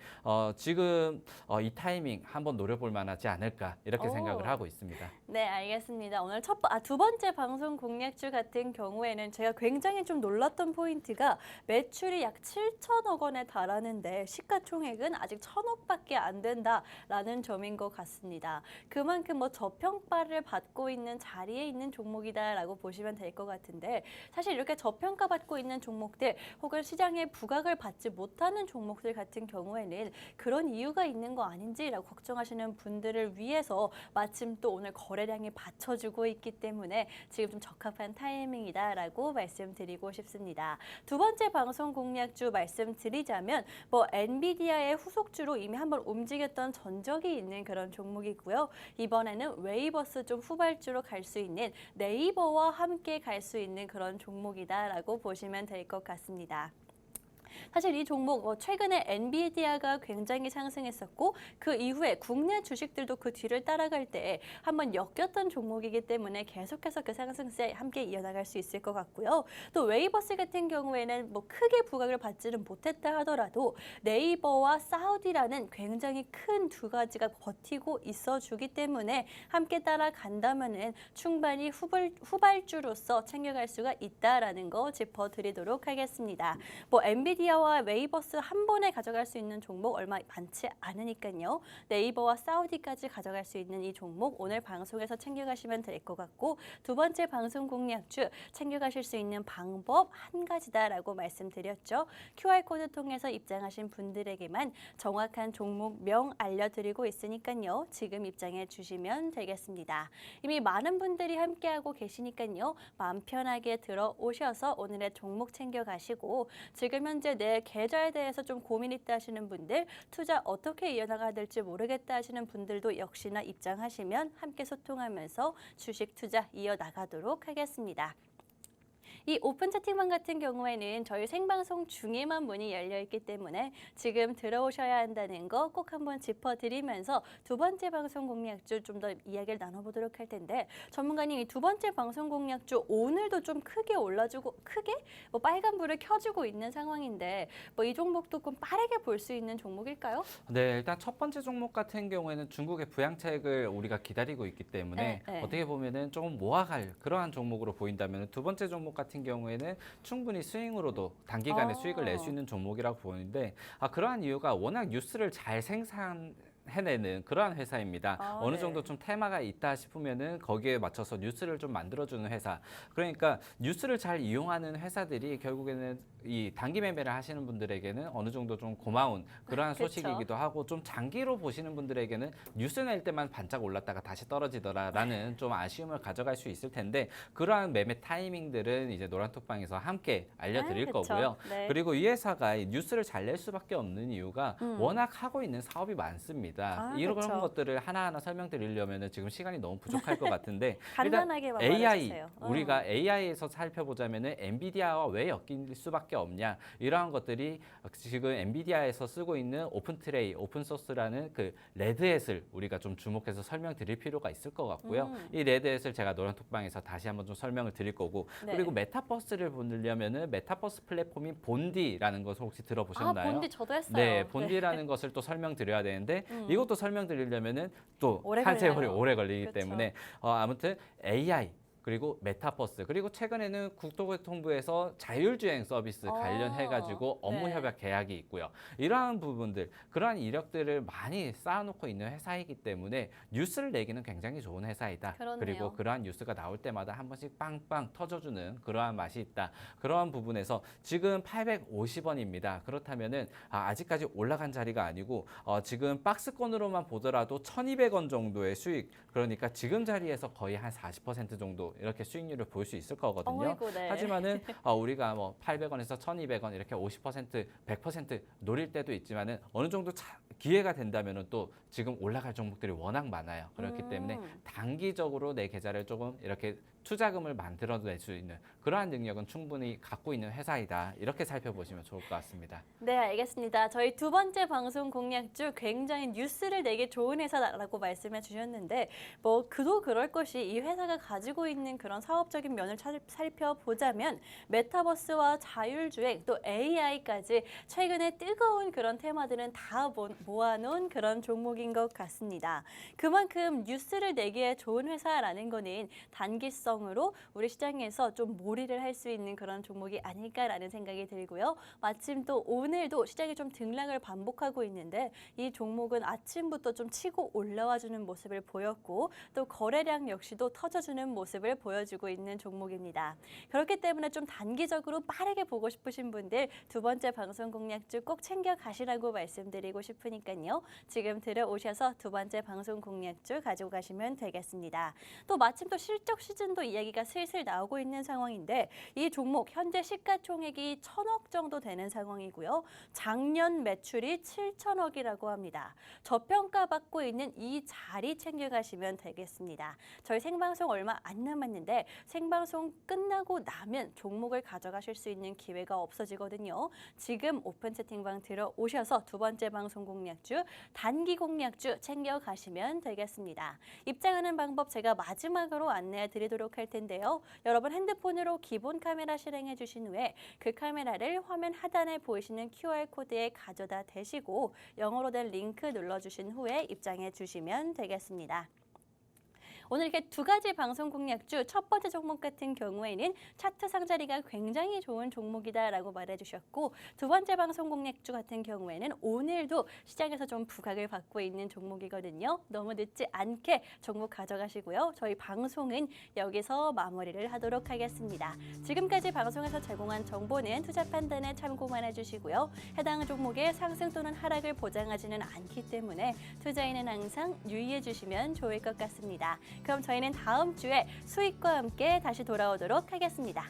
지금 이 타이밍 한번 노려볼 만하지 않을까 이렇게 생각을 하고 있습니다. 네, 알겠습니다. 오늘 두 번째 방송 공략주 같은 경우에는 제가 굉장히 좀 놀랐던 포인트가 매출이 약 7천억 원에 달하는데 시가총액은 아직 1,000억밖에 안 된다라는 점인 것 같습니다. 그만큼 뭐 저평가를 받고 있는 자리에 있는 종목이다라고 보시면 될 것 같은데 사실 이렇게 저평가받고 있는 종목들 혹은 시장에 부각을 받지 못하는 종목들 같은 경우에는 그런 이유가 있는 거 아닌지라고 걱정하시는 분들을 위해서 마침 또 오늘 거래량이 받쳐주고 있기 때문에 지금 좀 적합한 타이밍이다라고 말씀드리고 싶습니다. 두 번째 방송 공략주 말씀드리자면 엔비디아의 후속주로 이미 한번 움직였던 전적이 있는 그런 종목이고요. 이번에는 웨이버스 좀 후발주로 갈 수 있는 네이버와 함께 갈 수 있는 그런 종목이다라고 보시면 될 것 같습니다. 사실 이 종목 최근에 엔비디아가 굉장히 상승했었고 그 이후에 국내 주식들도 그 뒤를 따라갈 때 한번 엮였던 종목이기 때문에 계속해서 그 상승세 함께 이어나갈 수 있을 것 같고요. 또 웨이버스 같은 경우에는 크게 부각을 받지는 못했다 하더라도 네이버와 사우디라는 굉장히 큰 두 가지가 버티고 있어주기 때문에 함께 따라간다면은 충분히 후발주로서 챙겨갈 수가 있다라는 거 짚어드리도록 하겠습니다. 엔비디아와 웨이버스 한 번에 가져갈 수 있는 종목 얼마 많지 않으니까요. 네이버와 사우디까지 가져갈 수 있는 이 종목 오늘 방송에서 챙겨가시면 될 것 같고 두 번째 방송 공략주 챙겨가실 수 있는 방법 한 가지다라고 말씀드렸죠. QR코드 통해서 입장하신 분들에게만 정확한 종목명 알려드리고 있으니까요. 지금 입장해 주시면 되겠습니다. 이미 많은 분들이 함께하고 계시니까요. 마음 편하게 들어오셔서 오늘의 종목 챙겨가시고 지금 현재 내 계좌에 대해서 좀 고민 있다 하시는 분들, 투자 어떻게 이어나가야 될지 모르겠다 하시는 분들도 역시나 입장하시면 함께 소통하면서 주식 투자 이어나가도록 하겠습니다. 이 오픈 채팅방 같은 경우에는 저희 생방송 중에만 문이 열려 있기 때문에 지금 들어오셔야 한다는 거 꼭 한번 짚어드리면서 두 번째 방송 공략주 좀 더 이야기를 나눠보도록 할 텐데 전문가님 이 두 번째 방송 공략주 오늘도 좀 크게 올라주고 크게 빨간 불을 켜주고 있는 상황인데 이 종목도 좀 빠르게 볼 수 있는 종목일까요? 네, 일단 첫 번째 종목 같은 경우에는 중국의 부양책을 우리가 기다리고 있기 때문에 네. 어떻게 보면은 조금 모아갈 그러한 종목으로 보인다면 두 번째 종목 같은 경우에는 충분히 스윙으로도 단기간에 수익을 낼 수 있는 종목이라고 보이는데 그러한 이유가 워낙 뉴스를 잘 해내는 그러한 회사입니다. 어느 네. 정도 좀 테마가 있다 싶으면은 거기에 맞춰서 뉴스를 좀 만들어주는 회사. 그러니까 뉴스를 잘 이용하는 회사들이 결국에는 이 단기 매매를 하시는 분들에게는 어느 정도 좀 고마운 그러한 그쵸. 소식이기도 하고 좀 장기로 보시는 분들에게는 뉴스 낼 때만 반짝 올랐다가 다시 떨어지더라라는 좀 아쉬움을 가져갈 수 있을 텐데 그러한 매매 타이밍들은 이제 노란톡방에서 함께 알려드릴 그쵸. 거고요. 네. 그리고 이 회사가 이 뉴스를 잘 낼 수밖에 없는 이유가 워낙 하고 있는 사업이 많습니다. 이런 그쵸. 것들을 하나하나 설명드리려면 지금 시간이 너무 부족할 것 같은데 간단하게만 일단 AI 말해주세요. 우리가 AI에서 살펴보자면은 엔비디아와 왜 엮일 수밖에 없냐 이러한 것들이 지금 엔비디아에서 쓰고 있는 오픈트레이, 오픈소스라는 그 레드햇을 우리가 좀 주목해서 설명드릴 필요가 있을 것 같고요. 이 레드햇을 제가 노란톡방에서 다시 한번 좀 설명을 드릴 거고 네. 그리고 메타버스를 보려면은 메타버스 플랫폼인 본디라는 것을 혹시 들어보셨나요? 본디 저도 했어요. 네, 본디라는 것을 또 설명드려야 되는데 이것도 설명드리려면은 또 오래 한 세월이 걸려요. 오래 걸리기 그쵸. 때문에 아무튼 AI 그리고 메타버스 그리고 최근에는 국토교통부에서 자율주행 서비스 관련해가지고 업무 네. 협약 계약이 있고요. 이러한 부분들 그러한 이력들을 많이 쌓아놓고 있는 회사이기 때문에 뉴스를 내기는 굉장히 좋은 회사이다. 그렇네요. 그리고 그러한 뉴스가 나올 때마다 한 번씩 빵빵 터져주는 그러한 맛이 있다. 그러한 부분에서 지금 850원입니다. 그렇다면은 아직까지 올라간 자리가 아니고 지금 박스권으로만 보더라도 1,200원 정도의 수익 그러니까 지금 자리에서 거의 한 40% 정도 이렇게 수익률을 볼 수 있을 거거든요. 어이구, 네. 하지만은 우리가 800원에서 1,200원 이렇게 50%, 100% 노릴 때도 있지만은 어느 정도 기회가 된다면은 또 지금 올라갈 종목들이 워낙 많아요. 그렇기 때문에 단기적으로 내 계좌를 조금 이렇게 투자금을 만들어낼 수 있는 그러한 능력은 충분히 갖고 있는 회사이다. 이렇게 살펴보시면 좋을 것 같습니다. 네, 알겠습니다. 저희 두 번째 방송 공략주 굉장히 뉴스를 내기 좋은 회사라고 말씀해 주셨는데 그도 그럴 것이 이 회사가 가지고 있는 그런 사업적인 면을 살펴보자면 메타버스와 자율주행 또 AI까지 최근에 뜨거운 그런 테마들은 다 모아놓은 그런 종목인 것 같습니다. 그만큼 뉴스를 내기에 좋은 회사라는 거는 단기성 특성으로 우리 시장에서 좀 몰이를 할 수 있는 그런 종목이 아닐까라는 생각이 들고요. 마침 또 오늘도 시장이 좀 등락을 반복하고 있는데 이 종목은 아침부터 좀 치고 올라와주는 모습을 보였고 또 거래량 역시도 터져주는 모습을 보여주고 있는 종목입니다. 그렇기 때문에 좀 단기적으로 빠르게 보고 싶으신 분들 두 번째 방송 공략주 꼭 챙겨 가시라고 말씀드리고 싶으니까요. 지금 들어오셔서 두 번째 방송 공략주 가지고 가시면 되겠습니다. 또 마침 또 실적 시즌도 이야기가 슬슬 나오고 있는 상황인데 이 종목 현재 시가총액이 1,000억 정도 되는 상황이고요. 작년 매출이 7천억이라고 합니다. 저평가받고 있는 이 자리 챙겨가시면 되겠습니다. 저희 생방송 얼마 안 남았는데 생방송 끝나고 나면 종목을 가져가실 수 있는 기회가 없어지거든요. 지금 오픈 채팅방 들어오셔서 두 번째 방송 공략주, 단기 공략주 챙겨가시면 되겠습니다. 입장하는 방법 제가 마지막으로 안내해 드리도록 할 텐데요. 여러분 핸드폰으로 기본 카메라 실행해 주신 후에 그 카메라를 화면 하단에 보이시는 QR코드에 가져다 대시고 영어로 된 링크 눌러주신 후에 입장해 주시면 되겠습니다. 오늘 이렇게 두 가지 방송 공략주 첫 번째 종목 같은 경우에는 차트 상자리가 굉장히 좋은 종목이다라고 말해주셨고 두 번째 방송 공략주 같은 경우에는 오늘도 시장에서 좀 부각을 받고 있는 종목이거든요. 너무 늦지 않게 종목 가져가시고요. 저희 방송은 여기서 마무리를 하도록 하겠습니다. 지금까지 방송에서 제공한 정보는 투자 판단에 참고만 해주시고요. 해당 종목의 상승 또는 하락을 보장하지는 않기 때문에 투자에는 항상 유의해 주시면 좋을 것 같습니다. 그럼 저희는 다음 주에 수익과 함께 다시 돌아오도록 하겠습니다.